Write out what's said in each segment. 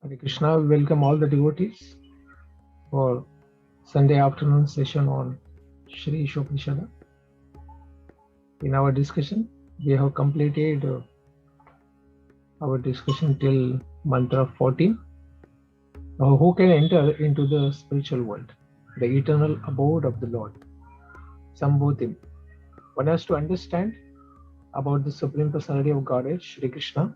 Hare Krishna, we welcome all the devotees for Sunday afternoon session on SHRI ISHOPANISHAD. In our discussion, we have completed our discussion till mantra 14. Who can enter into the spiritual world, the eternal abode of the Lord? Sambhutim. One has to understand about the Supreme Personality of Godhead, Shri Krishna,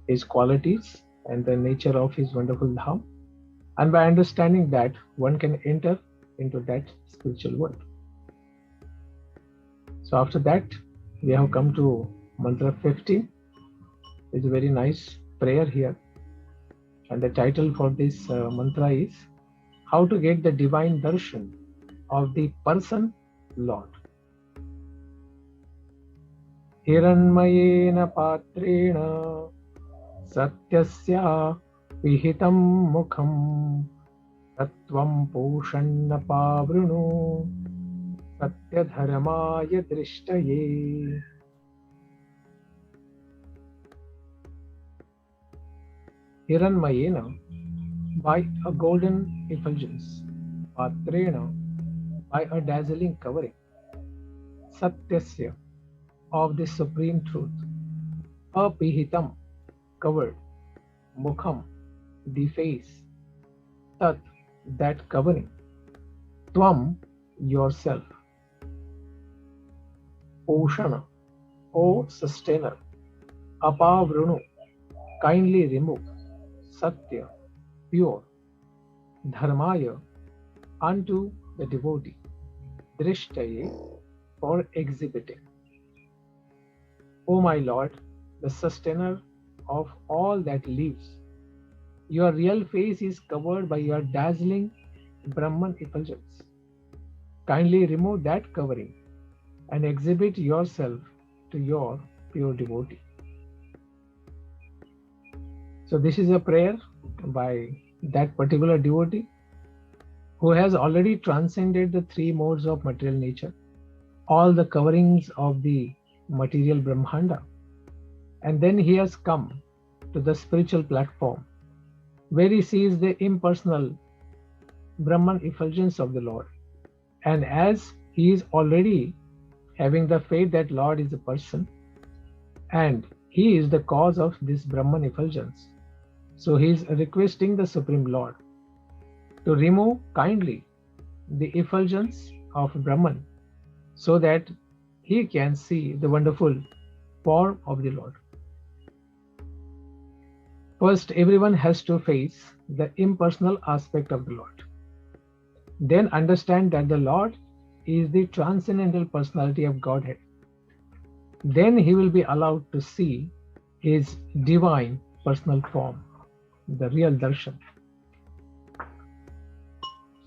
his qualities and the nature of his wonderful dham. And by understanding that, one can enter into that spiritual world. So after that, we have come to mantra 15. It's a very nice prayer here. And the title for this mantra is How to Get the Divine Darshan of the Person Lord. Hiranmayena patrena satyasya vihitam mukham tattvam poshanna pavrunu satyadharmaya drishtaye. Hiranmayena, by a golden effulgence, patrena, by a dazzling covering, satyasya, of the supreme truth, apihitam, covered, mukham, the face, tat, that covering, tvam, yourself, poshana, O sustainer, apavrunu, kindly remove, satya, pure, dharmaya, unto the devotee, drishtaye, for exhibiting. O my Lord, the sustainer of all that lives, your real face is covered by your dazzling Brahman effulgence. Kindly remove that covering and exhibit yourself to your pure devotee. So this is a prayer by that particular devotee who has already transcended the three modes of material nature, all the coverings of the material Brahmanda, and then he has come to the spiritual platform where he sees the impersonal Brahman effulgence of the Lord. And as he is already having the faith that Lord is a person and he is the cause of this Brahman effulgence, so he is requesting the Supreme Lord to remove kindly the effulgence of Brahman so that he can see the wonderful form of the Lord. First, everyone has to face the impersonal aspect of the Lord. Then understand that the Lord is the transcendental personality of Godhead. Then he will be allowed to see his divine personal form, the real darshan.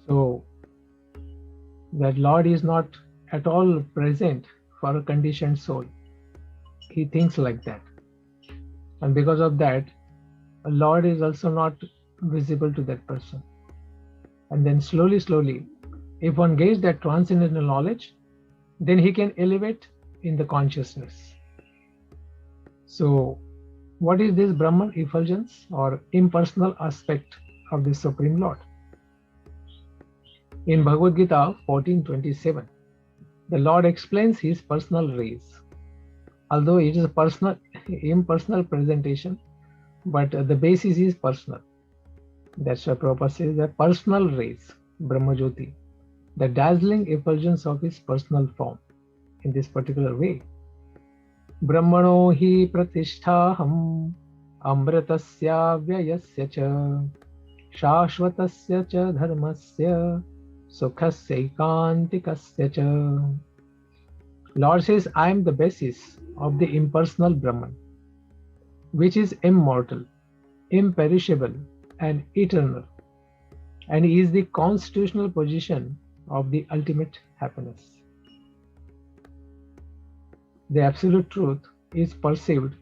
So, that Lord is not at all present for a conditioned soul. He thinks like that. And because of that, a Lord is also not visible to that person. And then slowly, if one gains that transcendental knowledge, then he can elevate in the consciousness. So, what is this Brahman effulgence or impersonal aspect of the Supreme Lord? In Bhagavad Gita 14:27, the Lord explains his personal rays. Although it is a impersonal presentation, but the basis is personal. That's why Prabhupada says that personal rays, Brahmajyoti, the dazzling effulgence of his personal form in this particular way. Brahmano hi pratisthaham amritasya vyayasya cha shashvatasya cha dharmasya sukhasya ikantikasya cha. Lord says, I am the basis of the impersonal Brahman, which is immortal, imperishable, and eternal, and is the constitutional position of the ultimate happiness. The absolute truth is perceived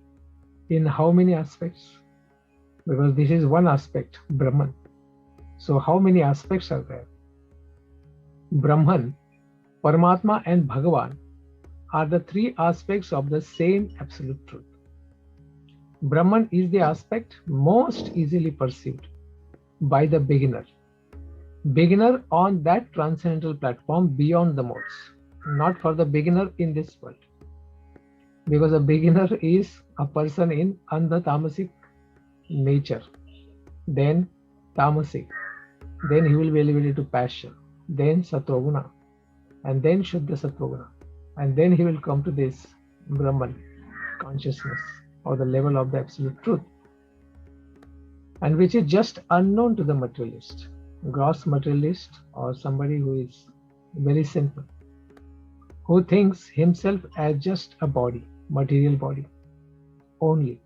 in how many aspects? Because this is one aspect, Brahman. So how many aspects are there? Brahman, Paramatma, and Bhagavan are the three aspects of the same absolute truth. Brahman is the aspect most easily perceived by the beginner. Beginner on that transcendental platform beyond the modes, not for the beginner in this world. Because a beginner is a person in Andha Tamasic nature, then Tamasic, then he will be elevated to passion, then Sattva-guna, and then Shuddha Sattva-guna, and then he will come to this Brahman consciousness or the level of the absolute truth, and which is just unknown to the materialist, gross materialist, or somebody who is very simple, who thinks himself as just a body, material body only.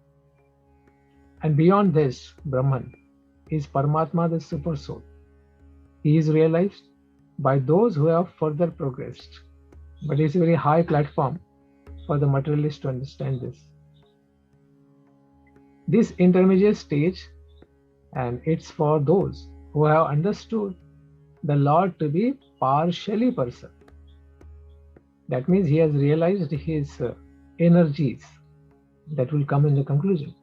And beyond this, Brahman is Paramatma, the super soul. He is realized by those who have further progressed, but it's a very high platform for the materialist to understand this. This intermediate stage, and it's for those who have understood the Lord to be partially person. That means he has realized his energies that will come in the conclusion.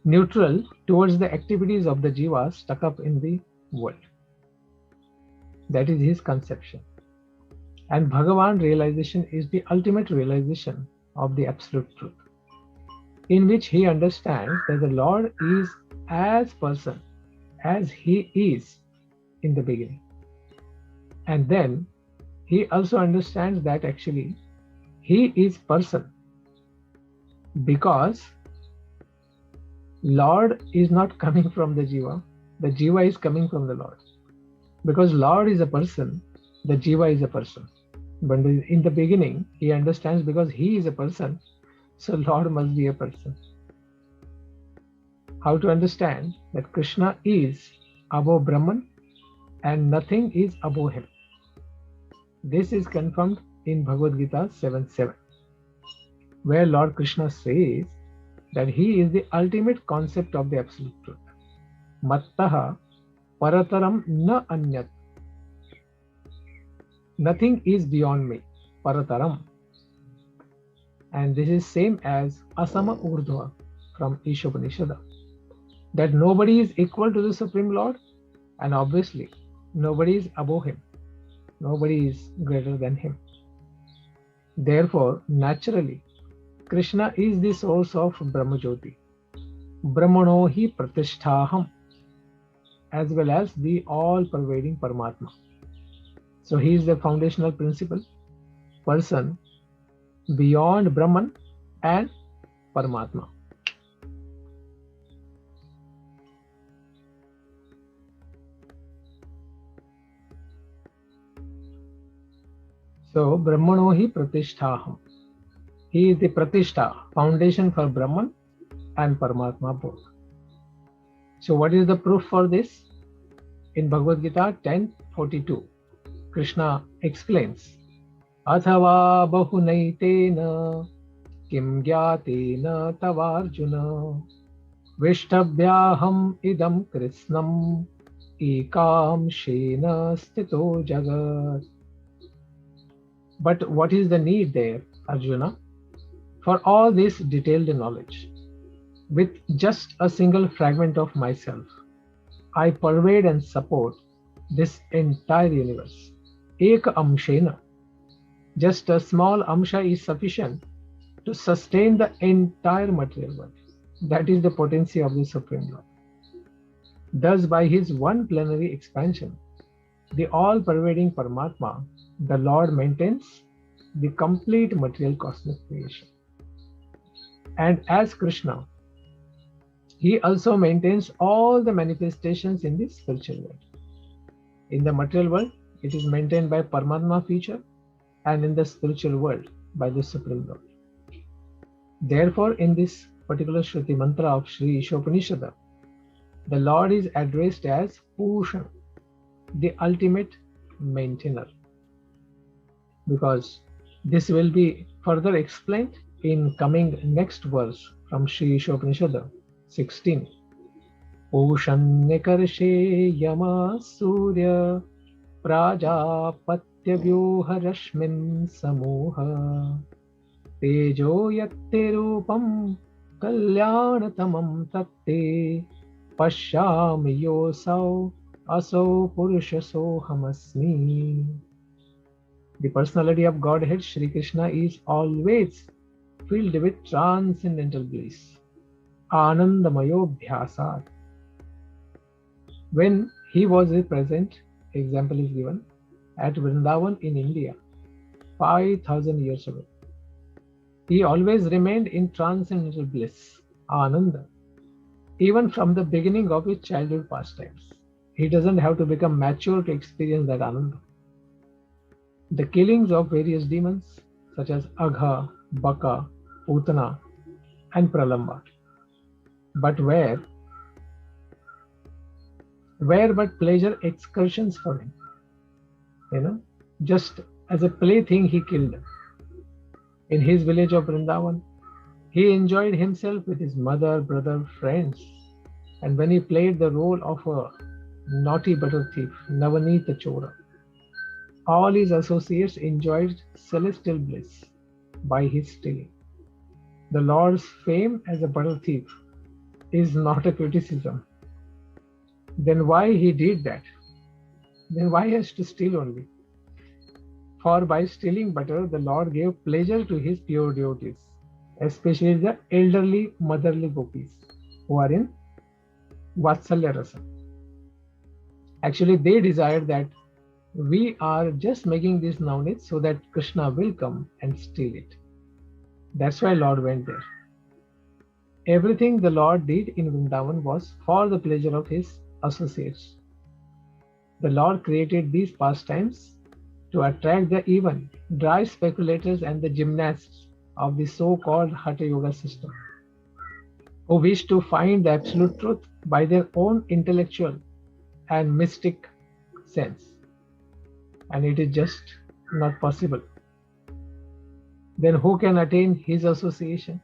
Neutral towards the activities of the jiva stuck up in the world. That is his conception. And Bhagavan realization is the ultimate realization of the absolute truth, in which he understands that the Lord is as person as he is in the beginning. And then he also understands that actually he is person because Lord is not coming from the jiva is coming from the Lord. Because Lord is a person, the jiva is a person. But in the beginning, he understands because he is a person, so Lord must be a person. How to understand that Krishna is above Brahman and nothing is above him. This is confirmed in Bhagavad Gita 7:7, where Lord Krishna says that he is the ultimate concept of the absolute truth. Mattaha parataram na anyat. Nothing is beyond me. Parataram. And this is same as asama urdhva from ISHOPANISHAD. That nobody is equal to the Supreme Lord, and obviously nobody is above him. Nobody is greater than him. Therefore, naturally, Krishna is the source of Brahmajyoti, Brahmano hi pratisthaham, as well as the all-pervading Paramatma. So he is the foundational principle, person beyond Brahman and Paramatma. So Brahmano hi pratisthaham. He is the pratishtha, foundation for Brahman and Paramatma both. So what is the proof for this? In Bhagavad Gita 10:42, Krishna explains, Athava bahunaitena kim gyatena tavarjuna vishtabhyaham idam krishnam ekam shena stito jagat. But what is the need there, Arjuna? For all this detailed knowledge, with just a single fragment of myself, I pervade and support this entire universe. Eka amshena. Just a small amsha is sufficient to sustain the entire material world. That is the potency of the Supreme Lord. Thus, by his one plenary expansion, the all-pervading Paramatma, the Lord maintains the complete material cosmic creation. And as Krishna, he also maintains all the manifestations in the spiritual world. In the material world, it is maintained by Paramatma feature, and in the spiritual world, by the Supreme Lord. Therefore, in this particular Shruti mantra of SHRI ISHOPANISHAD, the Lord is addressed as Pushan, the ultimate maintainer. Because this will be further explained in coming next verse from SHRI ISHOPANISHAD 16. Pushannekarshe yama surya prajapatya vyuha rashmin samoha Tejo yatte rupam kalyanatamam tatte pashyami yosau aso purushaso hamasmi. The personality of Godhead Shri Krishna is always filled with transcendental bliss. Anandamayo bhyasat. When he was present, example is given, at Vrindavan in India, 5000 years ago. He always remained in transcendental bliss, Ananda, even from the beginning of his childhood pastimes. He doesn't have to become mature to experience that Ananda. The killings of various demons, such as Agha, Baka, Putana, and Pralamba, but were but pleasure excursions for him. Just as a plaything he killed them. In his village of Vrindavan, he enjoyed himself with his mother, brother, friends, and when he played the role of a naughty butter thief, Navanita Chora, all his associates enjoyed celestial bliss by his stealing. The Lord's fame as a butter thief is not a criticism. Then why he did that? Then why he has to steal only? For by stealing butter, the Lord gave pleasure to his pure devotees, especially the elderly motherly gopis who are in Vatsalya Rasa. Actually, they desired that we are just making this knowledge so that Krishna will come and steal it. That's why Lord went there. Everything the Lord did in Vrindavan was for the pleasure of his associates. The Lord created these pastimes to attract the even dry speculators and the gymnasts of the so-called Hatha Yoga system, who wish to find the absolute truth by their own intellectual and mystic sense. And it is just not possible. Then who can attain his association?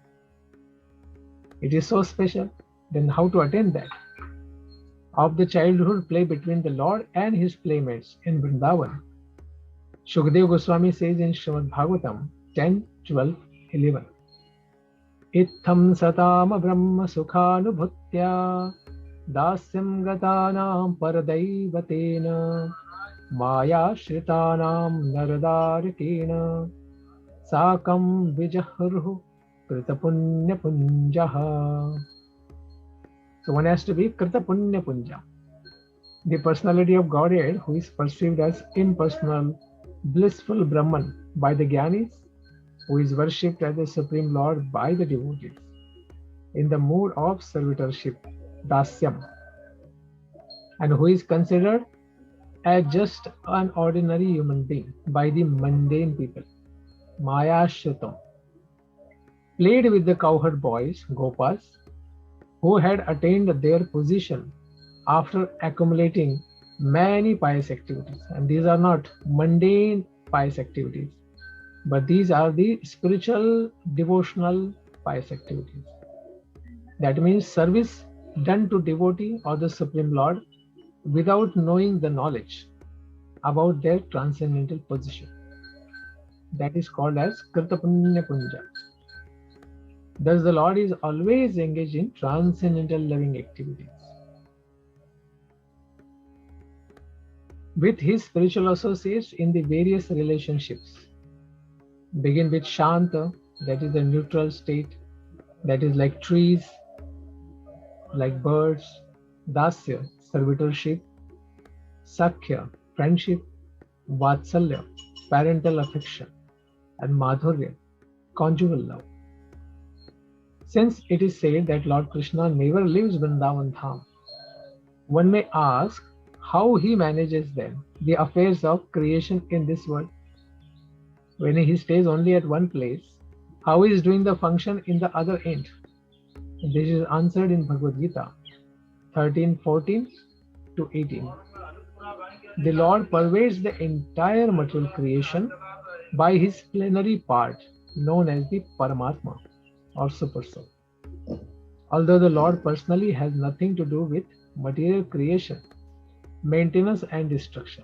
It is so special. Then how to attain that? Of the childhood play between the Lord and his playmates in Vrindavan, Shukdev Goswami says in Srimad Bhagavatam 10, 12, 11, Itham satam brahma sukhanubhutya dasyam gatanam paradaivatena maya shritanam naradaritena sakam vijahruhu kritapunya punjaha. So one has to be kritapunya punja. The personality of Godhead, who is perceived as impersonal, blissful Brahman by the Gyanis, who is worshipped as the Supreme Lord by the devotees, in the mood of servitorship, dasyam, and who is considered as just an ordinary human being by the mundane people, maya shritam, played with the cowherd boys, gopas, who had attained their position after accumulating many pious activities. And these are not mundane pious activities, but these are the spiritual, devotional pious activities. That means service done to devotee or the Supreme Lord without knowing the knowledge about their transcendental position. That is called as Krita Punya Punja. Thus the Lord is always engaged in transcendental loving activities. With his spiritual associates in the various relationships. Begin with Shanta, that is the neutral state, that is like trees, like birds, Dasya, servitorship, Sakhya, friendship, Vatsalya, parental affection, and Madhurya, conjugal love. Since it is said that Lord Krishna never leaves Vrindavan Dham, one may ask how he manages then the affairs of creation in this world. When he stays only at one place, how he is doing the function in the other end? This is answered in Bhagavad Gita 13:14 to 18. The Lord pervades the entire material creation by his plenary part known as the Paramatma or Super Soul. Although the Lord personally has nothing to do with material creation, maintenance and destruction,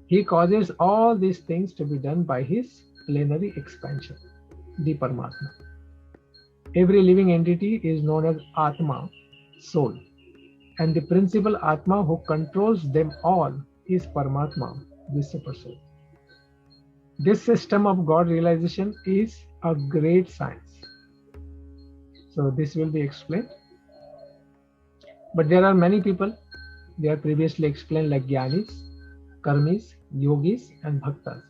he causes all these things to be done by his plenary expansion. the Paramatma. Every living entity is known as Atma, soul, and the principal Atma who controls them all is Paramatma, the super soul. This system of God realization is a great science. So this will be explained. But there are many people, they are previously explained like Gyanis, Karmis, Yogis and Bhaktas.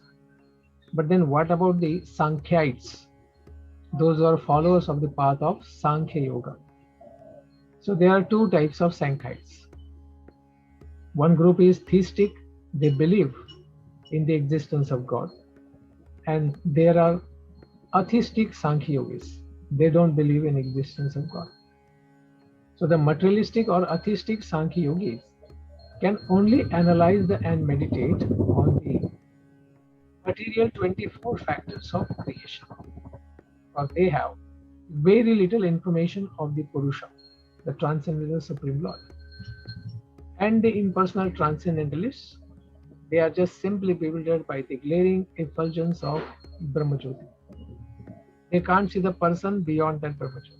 But then what about the Sankhyaites? Those who are followers of the path of Sankhya Yoga. So there are two types of Sankhyites. One group is theistic, they believe in the existence of God. And there are atheistic Sankhya Yogis. They don't believe in existence of God. So the materialistic or atheistic Sankhya Yogis can only analyze and meditate on the material 24 factors of creation. Or they have very little information of the Purusha, the transcendental Supreme Lord. And the impersonal transcendentalists, they are just simply bewildered by the glaring effulgence of Brahmajyoti. They can't see the person beyond that Brahmajyoti.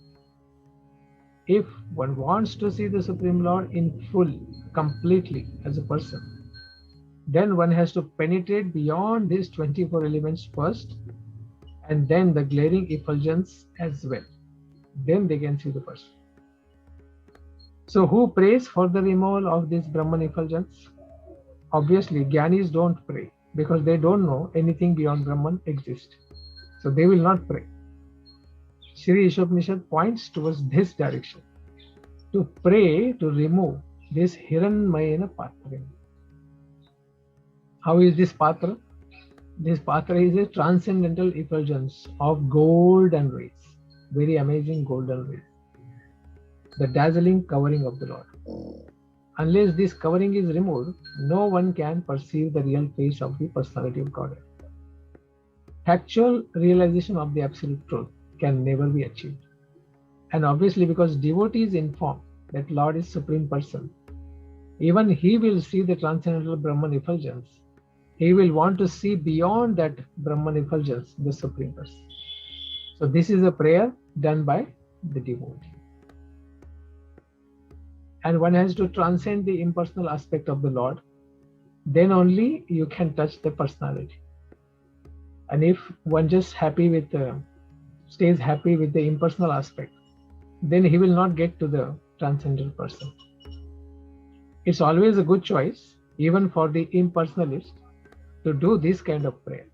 If one wants to see the Supreme Lord in full, completely as a person, then one has to penetrate beyond these 24 elements first, and then the glaring effulgence as well. Then they can see the person. So who prays for the removal of this Brahman effulgence? Obviously, Gyanis don't pray because they don't know anything beyond Brahman exists. So they will not pray. SHRI ISHOPANISHAD points towards this direction, to pray to remove this Hiranmayena Patra. How is this Patra? This Patra is a transcendental effulgence of golden rays, very amazing golden rays, the dazzling covering of the Lord. Unless this covering is removed, no one can perceive the real face of the personality of Godhead. Actual realization of the absolute truth can never be achieved. And obviously, because devotee is informed that Lord is Supreme Person, even he will see the transcendental Brahman effulgence. He will want to see beyond that Brahman effulgence the Supreme Person. So this is a prayer done by the devotee. And one has to transcend the impersonal aspect of the Lord. Then only you can touch the personality. And if one just stays happy with the impersonal aspect, then he will not get to the transcendental person. It's always a good choice, even for the impersonalist, to do this kind of prayer,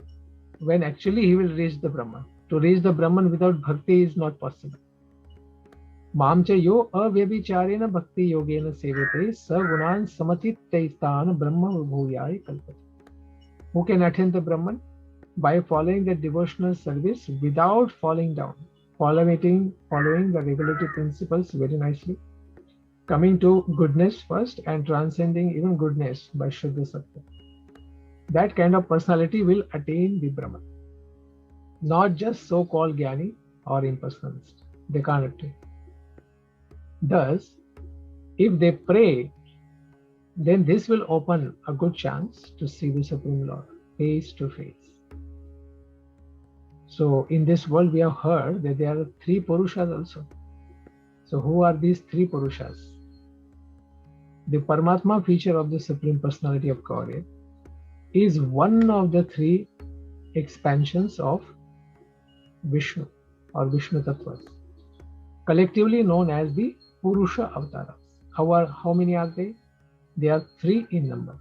when actually he will reach the Brahman. To reach the Brahman without bhakti is not possible. Mamcha yo avyabhicharena bhakti yogena sevate sagunan samatitaitan brahma vibhuyai kalpate. Who can attain the Brahman? By following the devotional service without falling down, following the regulatory principles very nicely, coming to goodness first and transcending even goodness by Shuddha Sattva. That kind of personality will attain the Brahman. Not just so-called Jnani or impersonalist. They can't attain. Thus, if they pray, then this will open a good chance to see the Supreme Lord face to face. So in this world we have heard that there are 3 Purushas also. So who are these 3 Purushas? The Paramatma feature of the Supreme Personality of Godhead is one of the 3 expansions of Vishnu or Vishnu Tattvas, collectively known as the Purusha Avtaras. How many are they? They are 3 in number.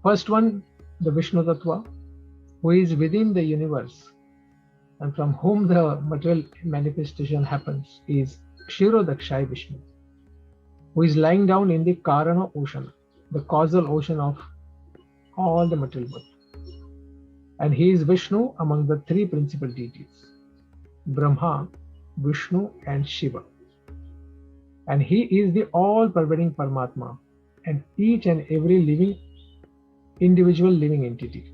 First one, the Vishnu Tattva, who is within the universe and from whom the material manifestation happens, is Kshirodakshai Vishnu, who is lying down in the Karana ocean, the causal ocean of all the material world. And he is Vishnu among the 3 principal deities, Brahma, Vishnu and Shiva. And he is the all-pervading Paramatma and each and every individual living entity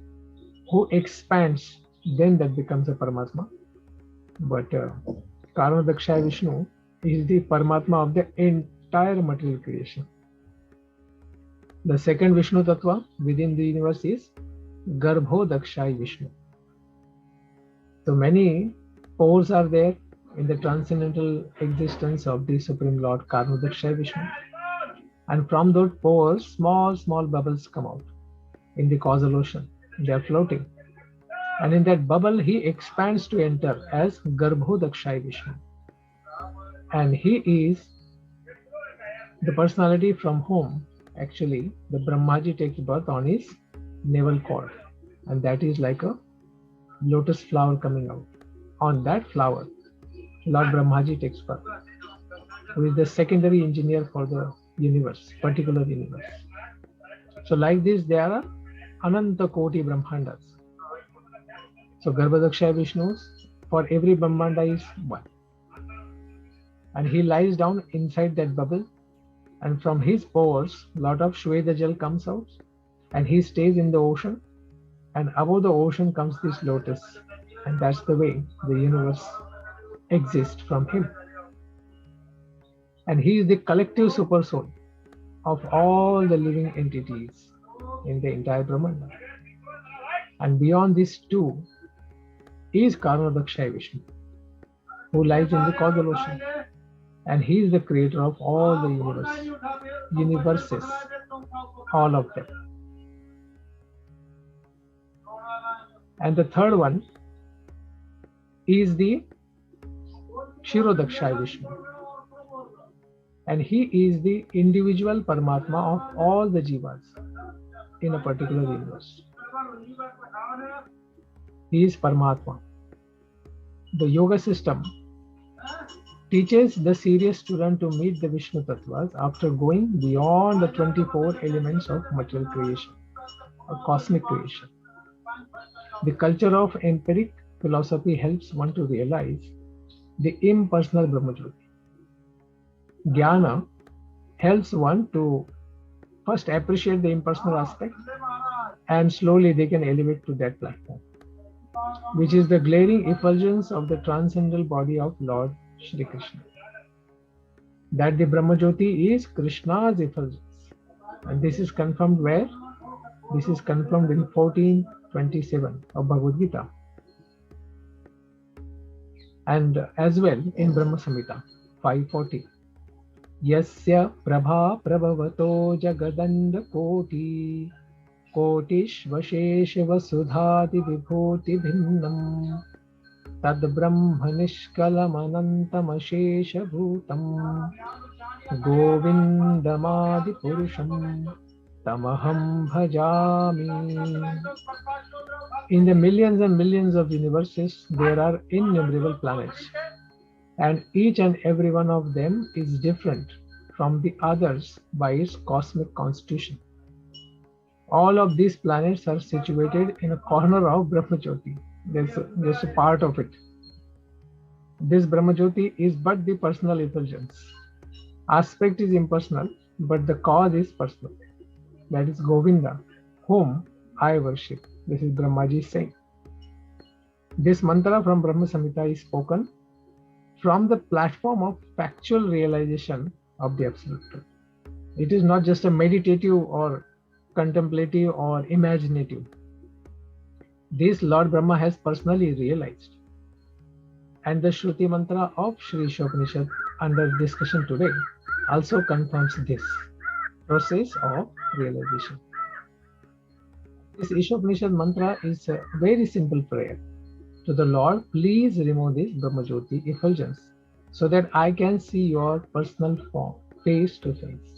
who expands, then that becomes a Paramatma. But Karanadakshay Vishnu is the Paramatma of the entire material creation. The second Vishnu Tattva within the universe is Garbhodakshay Vishnu. So many pores are there in the transcendental existence of the Supreme Lord Karmadakshaya Vishnu. And from those pores, small bubbles come out in the causal ocean. They are floating. And in that bubble, he expands to enter as Garbhodakshaya Vishnu. And he is the personality from whom actually the Brahmaji takes birth on his navel cord. And that is like a lotus flower coming out. On that flower, Lord Brahmaji takes birth, who is the secondary engineer for the universe, particular universe. So like this, there are Ananta Koti Brahmandas. So Garbhodakshaya Vishnu's, for every Brahmanda is one. And he lies down inside that bubble, and from his pores, lot of Shweta Jal comes out, and he stays in the ocean, and above the ocean comes this lotus, and that's the way the universe exists from him. And he is the collective super soul of all the living entities in the entire Brahmanda. And beyond these two is Karmadakshaya Vishnu, who lies in the causal ocean. And he is the creator of all the universes, all of them. And the third one is the Kshirodakshaya Vishnu. And he is the individual Paramatma of all the Jivas in a particular universe. He is Paramatma. The yoga system teaches the serious student to meet the Vishnu Tattvas after going beyond the 24 elements of material creation or cosmic creation. The culture of empiric philosophy helps one to realize the impersonal Brahmajyoti. Jnana helps one to first appreciate the impersonal aspect, and slowly they can elevate to that platform, which is the glaring effulgence of the transcendental body of Lord Shri Krishna. That the Brahmajyoti is Krishna's effulgence. And this is confirmed where? This is confirmed in 14:27 of Bhagavad Gita. And as well in Brahma Samhita 5:40. Yasya prabha prabhavato jagadanda koti kotishvashesha vasudhati vibhuti bhinnam tad brahma nishkalam anantam ashesha bhutam govindamadi purusham tamaham bhajami. In the millions and millions of universes, there are innumerable planets, and each and every one of them is different from the others by its cosmic constitution. All of these planets are situated in a corner of Brahmajyoti. There's a part of it. This Brahmajyoti is but the personal effulgence. Aspect is impersonal, but the cause is personal. That is Govinda, whom I worship. This is Brahmaji saying. This mantra from Brahma Samhita is spoken from the platform of factual realization of the Absolute Truth. It is not just a meditative or contemplative or imaginative. This Lord Brahma has personally realized. And the Shruti mantra of Shri ISHOPANISHAD under discussion today also confirms this process of realization. This ISHOPANISHAD mantra is a very simple prayer to the Lord. Please remove this Brahmajyoti effulgence so that I can see your personal form face to face.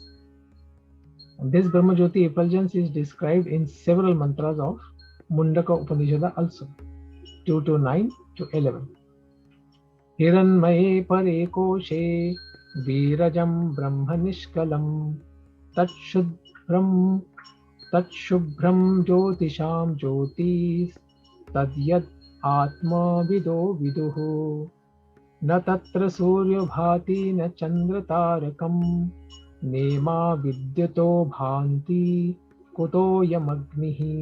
And this Brahmajyoti effulgence is described in several mantras of Mundaka Upanishad also, 2 to 9 to 11. Hiranmaye pare koshe virajam brahma nishkalam tatshubhram jyotisham jyotis tadyat atma vido viduhu na tatra surya bhati na chandra tarakam nema vidyato bhanti kuto yamagnihi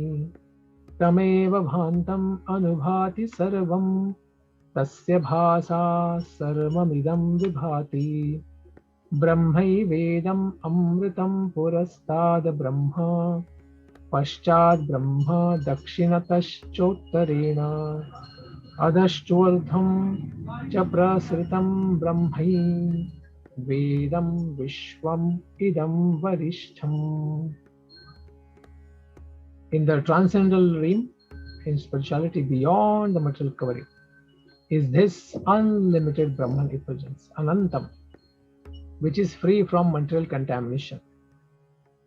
tameva bhantam anubhati sarvam tasya bhasa sarvamidam vibhati brahmai vedam amritam purastad brahma paschad brahma dakshinataschottarena Adashturdham cha prasritam brahmai vedam vishwam idam varishtham. In the transcendental realm, in spirituality beyond the material covering, is this unlimited Brahman effulgence, Anantam, which is free from material contamination.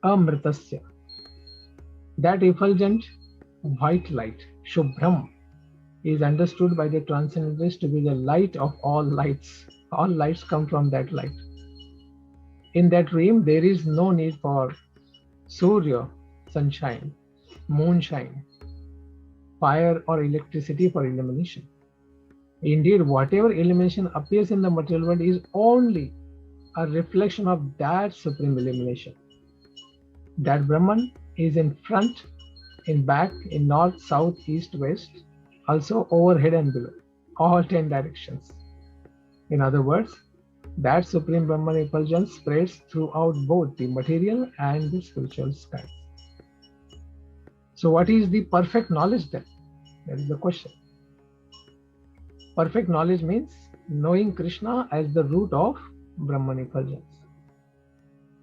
Amritasya. That effulgent white light, Shubhram, is understood by the transcendentalists to be the light of all lights. All lights come from that light. In that realm, there is no need for Surya, sunshine, moonshine, fire or electricity for illumination. Indeed, whatever illumination appears in the material world is only a reflection of that supreme illumination. That Brahman is in front, in back, in north, south, east, west, also overhead and below, all 10 directions. In other words, that supreme Brahman effulgence spreads throughout both the material and the spiritual sky. So what is the perfect knowledge then? That is the question. Perfect knowledge means knowing Krishna as the root of Brahman effulgence,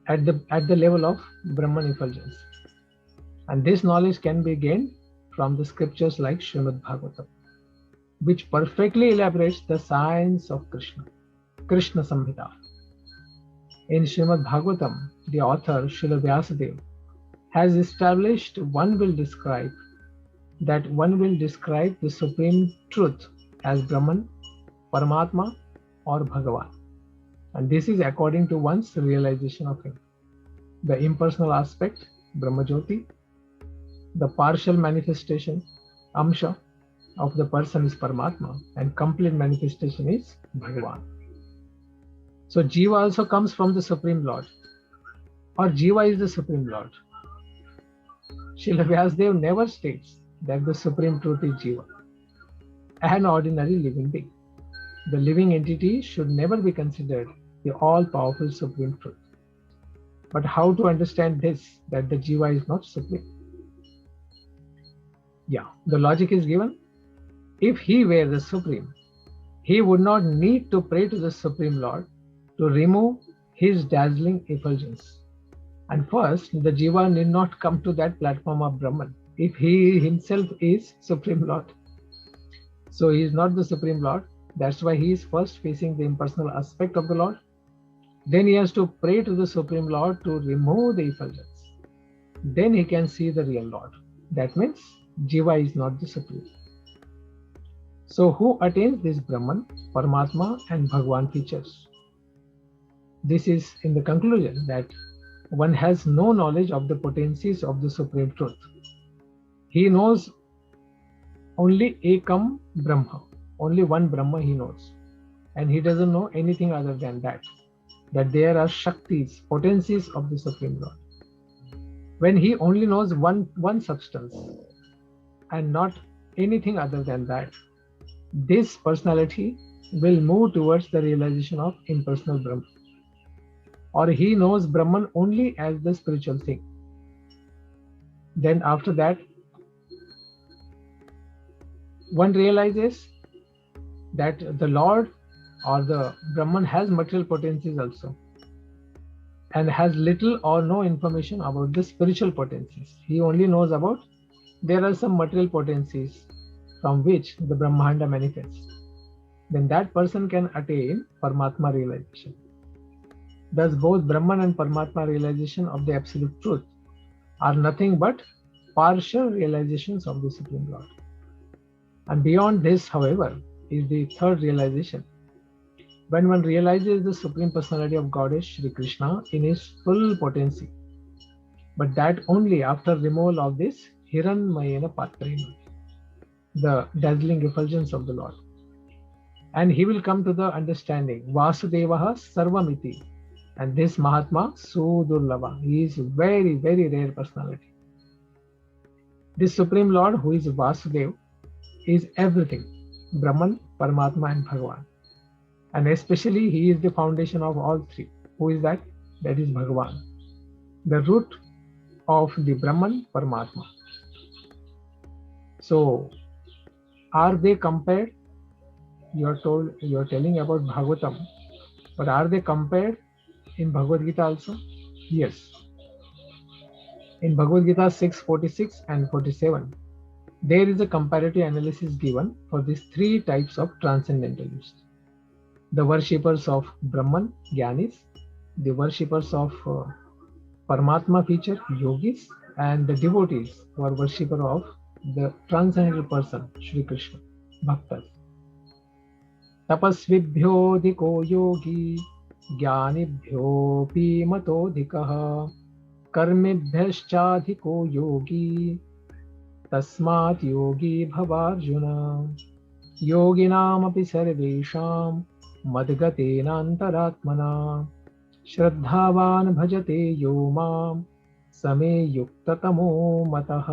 at the level of Brahman effulgence. And this knowledge can be gained from the scriptures like Srimad Bhagavatam, which perfectly elaborates the science of Krishna, Krishna Samhita. In Srimad Bhagavatam, the author Srila Vyasadeva has established one will describe the supreme truth as Brahman, Paramatma or Bhagavan. And this is according to one's realization of him. The impersonal aspect, Brahmajyoti, the partial manifestation, Amsha, of the person is Paramatma, and complete manifestation is Bhagavan. So Jiva also comes from the Supreme Lord, or Jiva is the Supreme Lord. Srila Vyasadeva never states that the Supreme Truth is Jiva, an ordinary living being. The living entity should never be considered the all-powerful Supreme Truth. But how to understand this, that the Jiva is not Supreme? Yeah, the logic is given. If he were the Supreme, he would not need to pray to the Supreme Lord to remove his dazzling effulgence. And first, the Jiva need not come to that platform of Brahman if he himself is Supreme Lord. So he is not the Supreme Lord. That's why he is first facing the impersonal aspect of the Lord. Then he has to pray to the Supreme Lord to remove the effulgence. Then he can see the real Lord. That means Jiva is not the Supreme. So who attains this Brahman, Paramatma and Bhagavan features? This is in the conclusion that one has no knowledge of the potencies of the Supreme Truth. He knows only Ekam Brahma, only one Brahma he knows. And he doesn't know anything other than that there are Shaktis, potencies of the Supreme Lord. When he only knows one substance and not anything other than that, this personality will move towards the realization of impersonal Brahman. Or he knows Brahman only as the spiritual thing. Then after that, one realizes that the Lord or the Brahman has material potencies also, and has little or no information about the spiritual potencies. He only knows about there are some material potencies from which the Brahmanda manifests. Then that person can attain Paramatma realization. Thus both Brahman and Paramatma realization of the absolute truth are nothing but partial realizations of the Supreme Lord. And beyond this, however, is the third realization. When one realizes the Supreme Personality of Goddess Shri Krishna in his full potency, but that only after removal of this Hiranmayena Patrena, the dazzling effulgence of the Lord. And he will come to the understanding Vasudevaha Sarvamiti. And this Mahatma Sudurlava, he is very, very rare personality. This Supreme Lord, who is Vasudeva, is everything, Brahman, Paramatma and Bhagavan. And especially he is the foundation of all three. Who is that? That is Bhagavan, the root of the Brahman, Paramatma. So are they compared You are telling about Bhagavatam, but are they compared in Bhagavad Gita also? Yes. In Bhagavad Gita 6:46 and 47, there is a comparative analysis given for these three types of transcendentalists: the worshippers of Brahman, Gyanis; the worshippers of Paramatma feature, Yogis; and the devotees who are worshipper of the transcendental person, Shri Krishna, Bhaktas. तपस्विभ्योऽधिको योगी ज्ञानिभ्योऽपि मतोऽधिकः कर्मिभ्यश्चाधिको योगी तस्मात् योगी भवार्जुन योगिनामपि सर्वेषां मद्गतेनान्तरात्मना श्रद्धावान् भजते यो मां समे युक्ततमो मतः.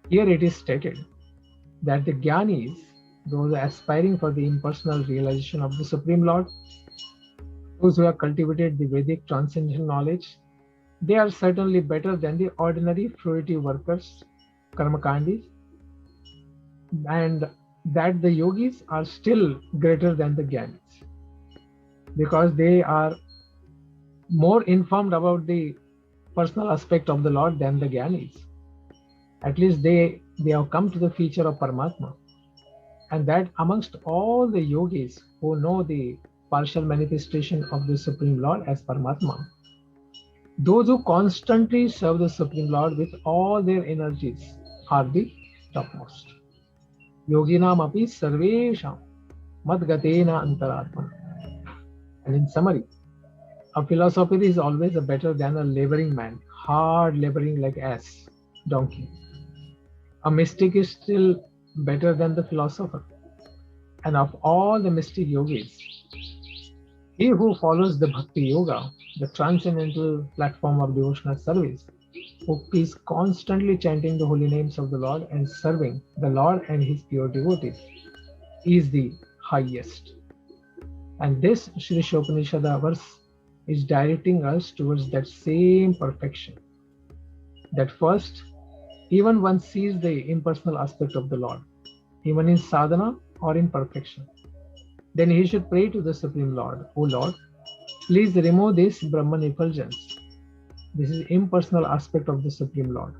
Here it is stated that the Jnanis, those aspiring for the impersonal realization of the Supreme Lord, those who have cultivated the Vedic transcendental knowledge, they are certainly better than the ordinary fruitive workers, karmakandis, and that the yogis are still greater than the Jnanis because they are more informed about the personal aspect of the Lord than the Jnanis. At least they have come to the feature of Paramatma. And that amongst all the yogis who know the partial manifestation of the Supreme Lord as Paramatma, those who constantly serve the Supreme Lord with all their energies are the topmost. Yoginam api sarvesham madgatena antaratmana. And in summary, a philosopher is always better than a laboring man, hard laboring like ass, donkey. A mystic is still better than the philosopher. And of all the mystic yogis, he who follows the Bhakti Yoga, the transcendental platform of devotional service, who is constantly chanting the holy names of the Lord and serving the Lord and his pure devotees, is the highest. And this Sri ISHOPANISHAD verse is directing us towards that same perfection. That first, even one sees the impersonal aspect of the Lord, even in sadhana or in perfection. Then he should pray to the Supreme Lord, O Lord, please remove this Brahman effulgence. This is impersonal aspect of the Supreme Lord,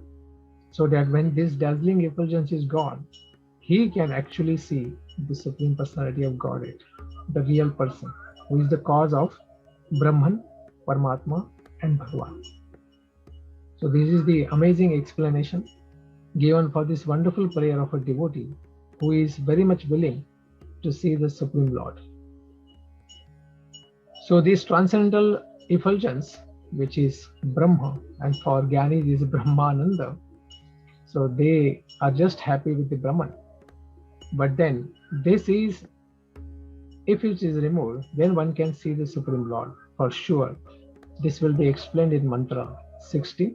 so that when this dazzling effulgence is gone, he can actually see the Supreme Personality of Godhead, the real person, who is the cause of Brahman, Paramatma, and Bhagavan. So this is the amazing explanation given for this wonderful prayer of a devotee who is very much willing to see the Supreme Lord. So this transcendental effulgence, which is Brahma, and for Jnanis is Brahmananda, so they are just happy with the Brahman. But then this is, if it is removed, then one can see the Supreme Lord for sure. This will be explained in Mantra 60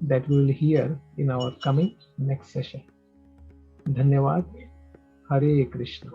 that we will hear in our coming next session. Dhanyavad. Hare Krishna.